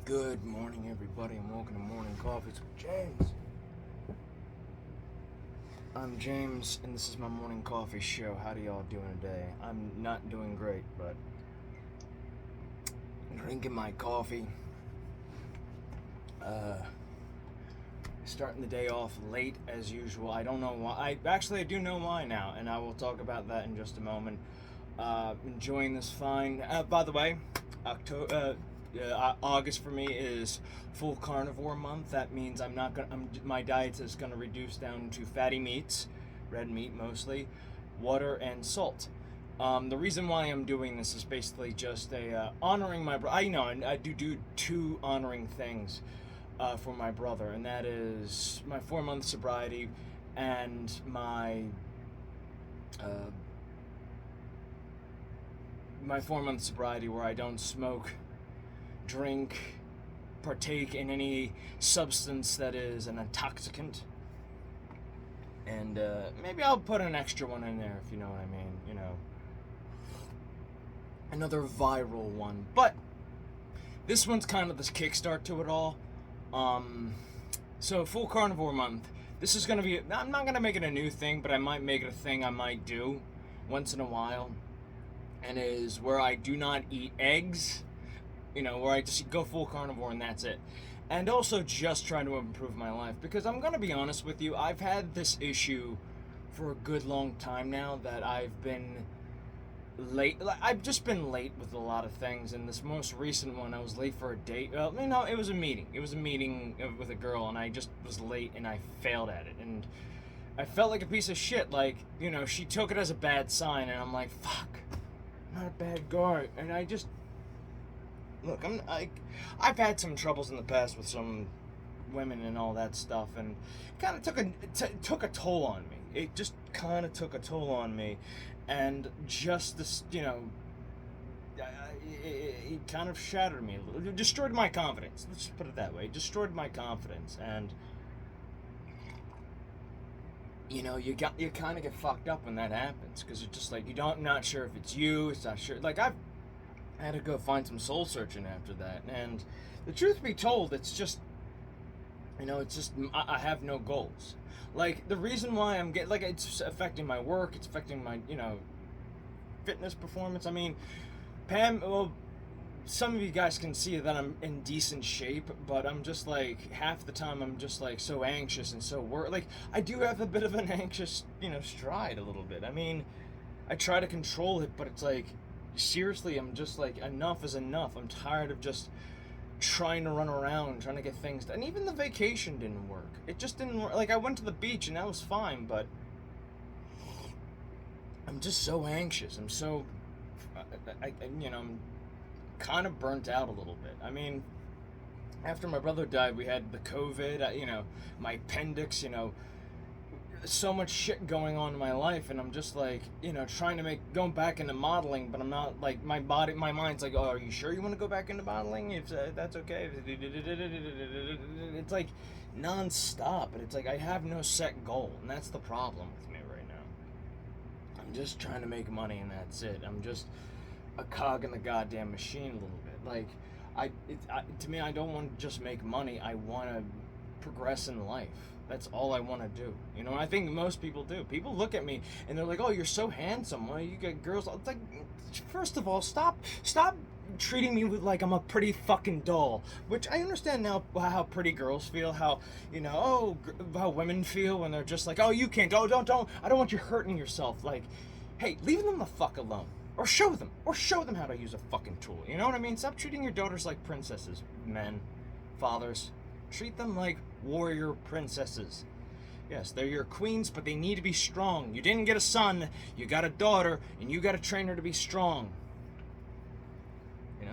Good morning, everybody, and welcome to Morning Coffees with James. I'm James, and this is my morning coffee show. How do y'all doing today? I'm not doing great, but drinking my coffee. Starting the day off late as usual. I don't know why. I do know why now, and I will talk about that in just a moment. Enjoying this fine. By the way, August for me is full carnivore month. That means my diet is gonna reduce down to fatty meats, red meat mostly, water and salt. The reason why I'm doing this is basically just honoring my brother. I do two honoring things for my brother, and that is my 4-month sobriety and my 4-month sobriety, where I don't smoke, drink, partake in any substance that is an intoxicant. And maybe I'll put an extra one in there, if you know what I mean. Another viral one. But this one's kind of this kickstart to it all. So full carnivore month. This is going to be, I'm not going to make it a new thing, but I might make it a thing I might do once in a while. And is where I do not eat eggs, where I just go full carnivore and that's it. And also just trying to improve my life, because I'm going to be honest with you, I've had this issue for a good long time now that I've been late. I've just been late with a lot of things, and this most recent one, I was late for a date. Well, it was a meeting. It was a meeting with a girl, and I just was late, and I failed at it, and I felt like a piece of shit. She took it as a bad sign, and I'm like, fuck, I'm not a bad guy. And I just, look, I've had some troubles in the past with some women and all that stuff, and it kind of took a toll on me. It just kind of took a toll on me, and just this, it kind of shattered me. It destroyed my confidence. Let's just put it that way. It destroyed my confidence, and you kind of get fucked up when that happens, because you're just like, not sure if it's you. It's not sure. Like I had to go find some soul searching after that, and the truth be told, it's just, I have no goals. Like, the reason why I'm getting, it's affecting my work, it's affecting my, fitness performance. I mean, Pam, well, some of you guys can see that I'm in decent shape, but I'm just like, half the time I'm just like so anxious and so I do have a bit of an anxious, stride a little bit. I mean, I try to control it, but it's like, seriously, I'm just like, enough is enough. I'm tired of just trying to run around, trying to get things done. And even the vacation didn't work. It just didn't work. Like, I went to the beach and that was fine, but I'm just so anxious. I'm so, I'm kind of burnt out a little bit. I mean, after my brother died, we had the COVID, my appendix, so much shit going on in my life, and I'm just like, trying to going back into modeling, but I'm not, like, my mind's like, oh, are you sure you want to go back into modeling? If that's okay. It's like non-stop, but it's like I have no set goal, and that's the problem with me right now. I'm just trying to make money, and that's it. I'm just a cog in the goddamn machine a little bit. Like, to me, I don't want to just make money. I want to progress in life. That's all I want to do. I think most people do. People look at me and they're like, oh, you're so handsome. Well, you get girls. It's like, first of all, stop treating me like I'm a pretty fucking doll. Which I understand now how pretty girls feel, how, how women feel when they're just like, oh, you can't, don't, I don't want you hurting yourself. Like, hey, leave them the fuck alone. Or show them how to use a fucking tool. You know what I mean? Stop treating your daughters like princesses, men, fathers. Treat them like warrior princesses. Yes, they're your queens, but they need to be strong. You didn't get a son, you got a daughter, and you got to train her to be strong.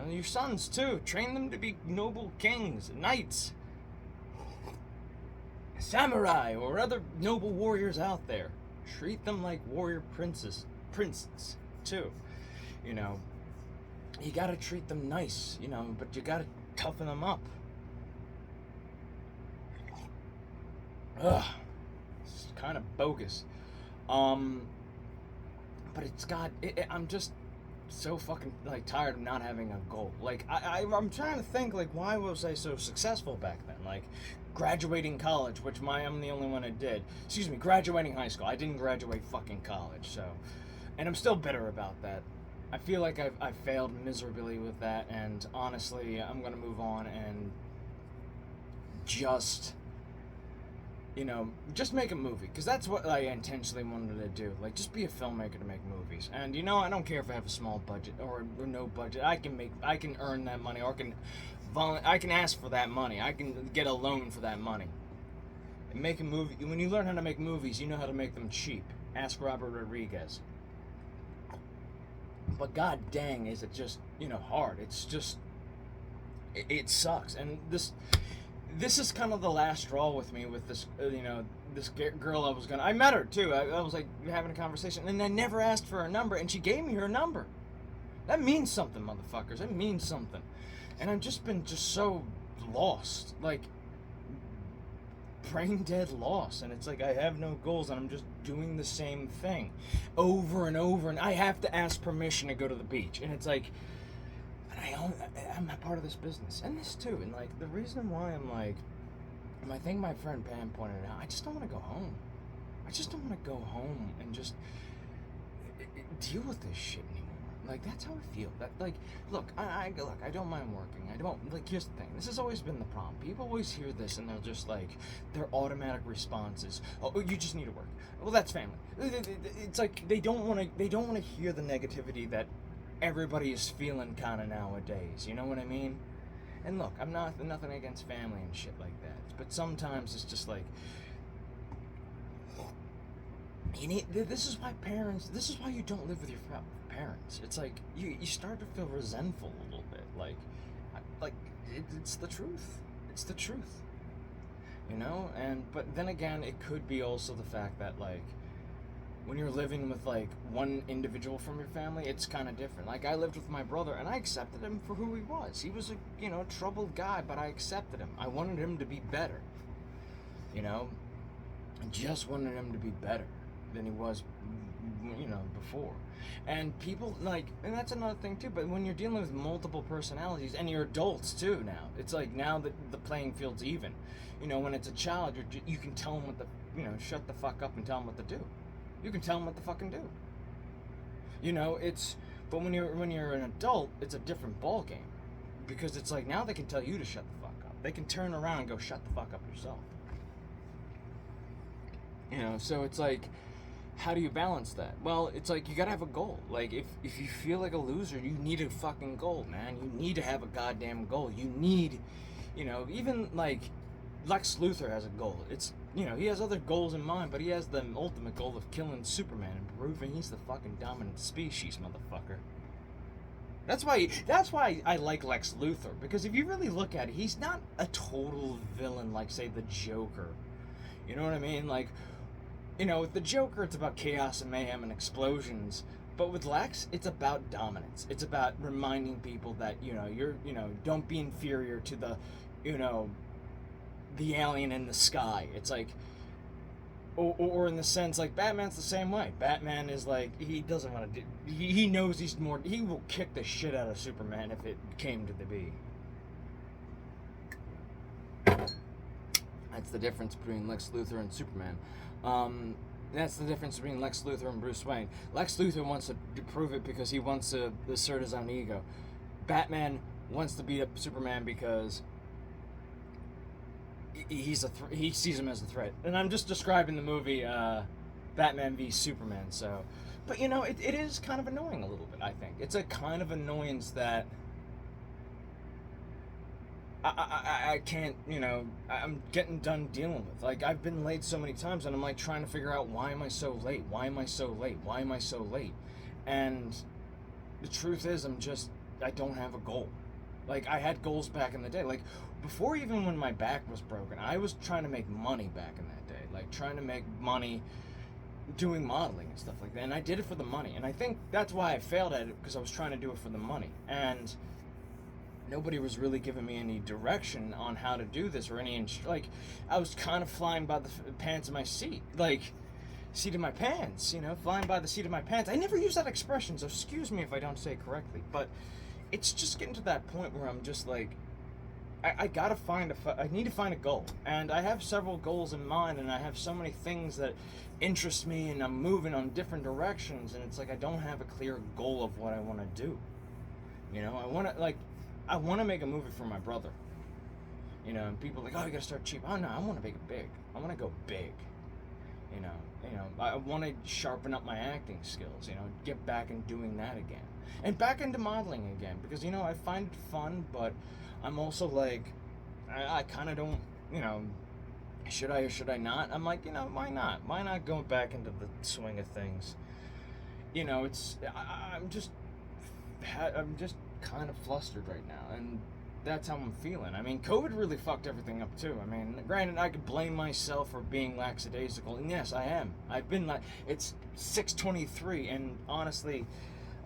Your sons too. Train them to be noble kings, knights, samurai, or other noble warriors out there. Treat them like warrior princes too. You got to treat them nice, but you got to toughen them up. Ugh, it's kind of bogus. But it's got, I'm just so fucking like tired of not having a goal. Like I'm trying to think like why was I so successful back then? Like graduating college, which I'm the only one that did. Excuse me, graduating high school. I didn't graduate fucking college, so, and I'm still bitter about that. I feel like I've failed miserably with that, and honestly, I'm gonna move on and just, just make a movie, because that's what I intentionally wanted to do. Like, just be a filmmaker to make movies. And I don't care if I have a small budget or no budget. I can earn that money, or I can ask for that money. I can get a loan for that money. And make a movie. When you learn how to make movies, you know how to make them cheap. Ask Robert Rodriguez. But god dang, is it just, hard. It's just, it sucks. And this is kind of the last straw with me with this, this girl I met her too. I was like having a conversation, and I never asked for her number, and she gave me her number. That means something, motherfuckers. It means something. And I've just been so lost, like brain dead lost, and it's like I have no goals, and I'm just doing the same thing over and over, and I have to ask permission to go to the beach, and it's like, I'm a part of this business, and this too, and like the reason why I'm like, and I think my friend Pam pointed out, I just don't want to go home. I just don't want to go home and just deal with this shit anymore. Like, that's how I feel. That, like, look, I don't mind working. I don't, like, here's the thing. This has always been the problem. People always hear this, and they're just like, their automatic responses, oh, you just need to work. Well, that's family. It's like, they don't want to hear the negativity that everybody is feeling kind of nowadays. You know what I mean? And look, I'm nothing against family and shit like that. But sometimes it's just like, this is why you don't live with your parents. It's like you start to feel resentful a little bit. It's the truth. It's the truth. But then again, it could be also the fact that like when you're living with like one individual from your family, it's kind of different. Like I lived with my brother, and I accepted him for who he was. He was a troubled guy, but I accepted him. I wanted him to be better. I just wanted him to be better than he was, before. And people and that's another thing too, but when you're dealing with multiple personalities, and you're adults too now, it's like now that the playing field's even. When it's a child, you can tell them shut the fuck up and tell them what to do. You can tell them what to fucking do. But when you're an adult, it's a different ball game. Because it's like now they can tell you to shut the fuck up. They can turn around and go shut the fuck up yourself. So it's like, how do you balance that? Well, it's like you gotta have a goal. Like if you feel like a loser, you need a fucking goal, man. You need to have a goddamn goal. You need, even like Lex Luthor has a goal. It's he has other goals in mind, but he has the ultimate goal of killing Superman and proving he's the fucking dominant species, motherfucker. That's why I like Lex Luthor, because if you really look at it, he's not a total villain like say the Joker. You know what I mean? Like, with the Joker, it's about chaos and mayhem and explosions. But with Lex, it's about dominance. It's about reminding people that, you're, don't be inferior to the, the alien in the sky. It's like, or in the sense, like, Batman's the same way. Batman is like, he doesn't want to do, he knows he will kick the shit out of Superman if it came to the be. That's the difference between Lex Luthor and Superman. That's the difference between Lex Luthor and Bruce Wayne. Lex Luthor wants to prove it because he wants to assert his own ego. Batman wants to beat up Superman because he sees him as a threat. And I'm just describing the movie Batman v Superman. So, but it is kind of annoying a little bit. I think it's a kind of annoyance that I can't, I'm getting done dealing with. Like, I've been late so many times, and I'm, like, trying to figure out, why am I so late? Why am I so late? Why am I so late? And the truth is, I don't have a goal. Like, I had goals back in the day. Like, before even when my back was broken, I was trying to make money back in that day. Like, trying to make money doing modeling and stuff like that. And I did it for the money. And I think that's why I failed at it, because I was trying to do it for the money. And nobody was really giving me any direction on how to do this or any like I was kind of flying by the pants of my seat. Like seat of my pants, flying by the seat of my pants. I never use that expression, so excuse me if I don't say it correctly, but it's just getting to that point where I'm just like, I gotta I need to find a goal, and I have several goals in mind, and I have so many things that interest me, and I'm moving on different directions, and it's like I don't have a clear goal of what I want to do. I want to make a movie for my brother. And people are like, oh, you gotta start cheap. Oh no, I want to make it big. I want to go big. I want to sharpen up my acting skills. Get back and doing that again, and back into modeling again, because I find it fun, but I'm also like, I kind of don't, should I or should I not? I'm like, why not? Why not go back into the swing of things? I'm just kind of flustered right now, and that's how I'm feeling. I mean, COVID really fucked everything up too. I mean, granted, I could blame myself for being lackadaisical, and yes, I am. I've been it's 6:23, and honestly,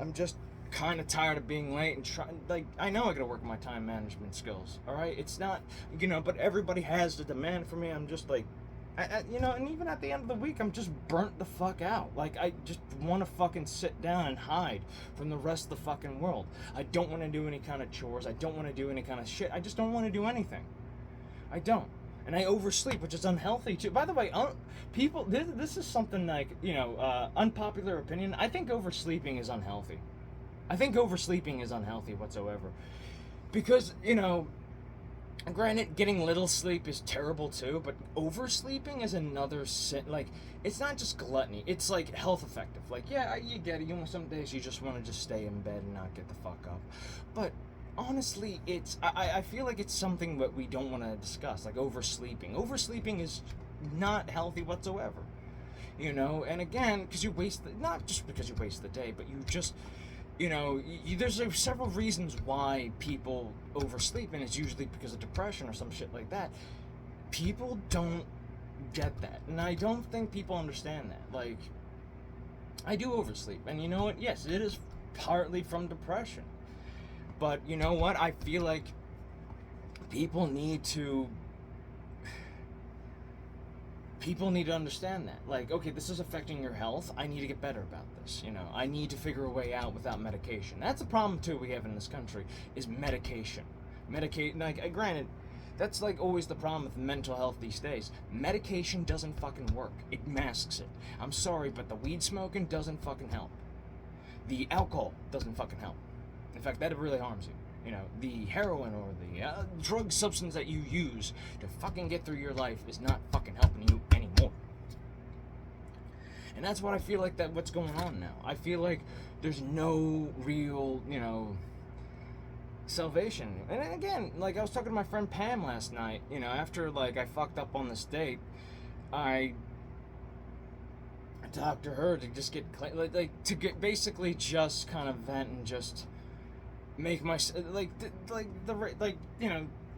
I'm just kind of tired of being late and trying. I know I gotta work my time management skills. All right, it's not, but everybody has the demand for me. I'm just like, and even at the end of the week, I'm just burnt the fuck out. I just want to fucking sit down and hide from the rest of the fucking world. I don't want to do any kind of chores. I don't want to do any kind of shit. I just don't want to do anything. I don't. And I oversleep, which is unhealthy too. By the way, people, this is something like, unpopular opinion. I think oversleeping is unhealthy. I think oversleeping is unhealthy whatsoever. Because, granted, getting little sleep is terrible too, but oversleeping is another sin. It's not just gluttony, it's health effective. Yeah, you get it. Some days you just want to just stay in bed and not get the fuck up. But honestly, I feel like it's something that we don't want to discuss, oversleeping. Oversleeping is not healthy whatsoever. And again, because you waste, not just because you waste the day, but you just, there's several reasons why people oversleep, and it's usually because of depression or some shit like that. People don't get that, and I don't think people understand that. I do oversleep, and you know what? Yes, it is partly from depression. But you know what? I feel like people need to understand that. Okay, this is affecting your health. I need to get better about this. I need to figure a way out without medication. That's a problem too we have in this country, is medication. Granted, that's always the problem with mental health these days. Medication doesn't fucking work. It masks it. I'm sorry, but the weed smoking doesn't fucking help. The alcohol doesn't fucking help. In fact, that really harms you. The heroin or the drug substance that you use to fucking get through your life is not fucking helping you anymore. And that's what I feel like what's going on now. I feel like there's no real, salvation. And again, I was talking to my friend Pam last night, after I fucked up on this date, I talked to her to just get basically just kind of vent and just make my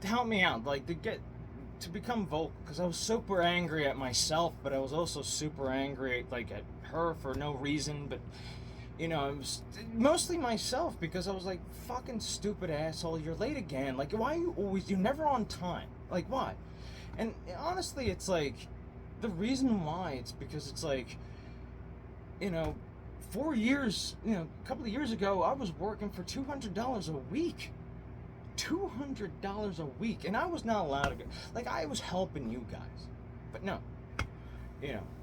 help me out, to become vocal, because I was super angry at myself, but I was also super angry at her for no reason, but it was mostly myself, because I was like, fucking stupid asshole, you're late again, why are you're never on time, why? And honestly, it's the reason why, it's because it's 4 years, a couple of years ago, I was working for $200 a week. $200 a week. And I was not allowed to go. I was helping you guys. But no.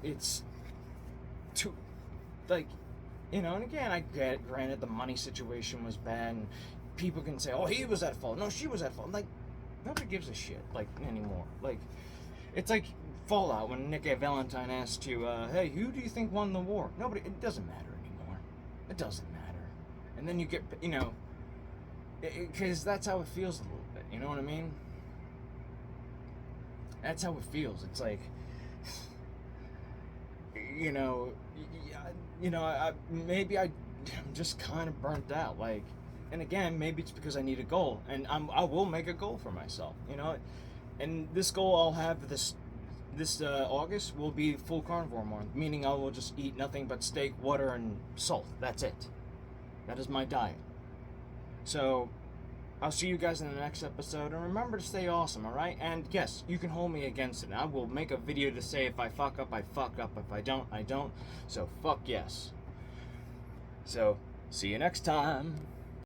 It's too, and again, I get it. Granted, the money situation was bad. And people can say, oh, he was at fault. No, she was at fault. Nobody gives a shit, anymore. It's Fallout, when Nick Valentine asked you, hey, who do you think won the war? Nobody, it doesn't matter anymore. It doesn't matter. And then you get, because that's how it feels a little bit, you know what I mean? That's how it feels. It's maybe I'm just kind of burnt out, and again, maybe it's because I need a goal, and I will make a goal for myself, and this goal I'll have this August will be full carnivore month, meaning I will just eat nothing but steak, water, and salt. That's it. That is my diet. So, I'll see you guys in the next episode, and remember to stay awesome, alright? And yes, you can hold me against it. I will make a video to say if I fuck up, I fuck up. If I don't, I don't. So fuck yes. So, see you next time.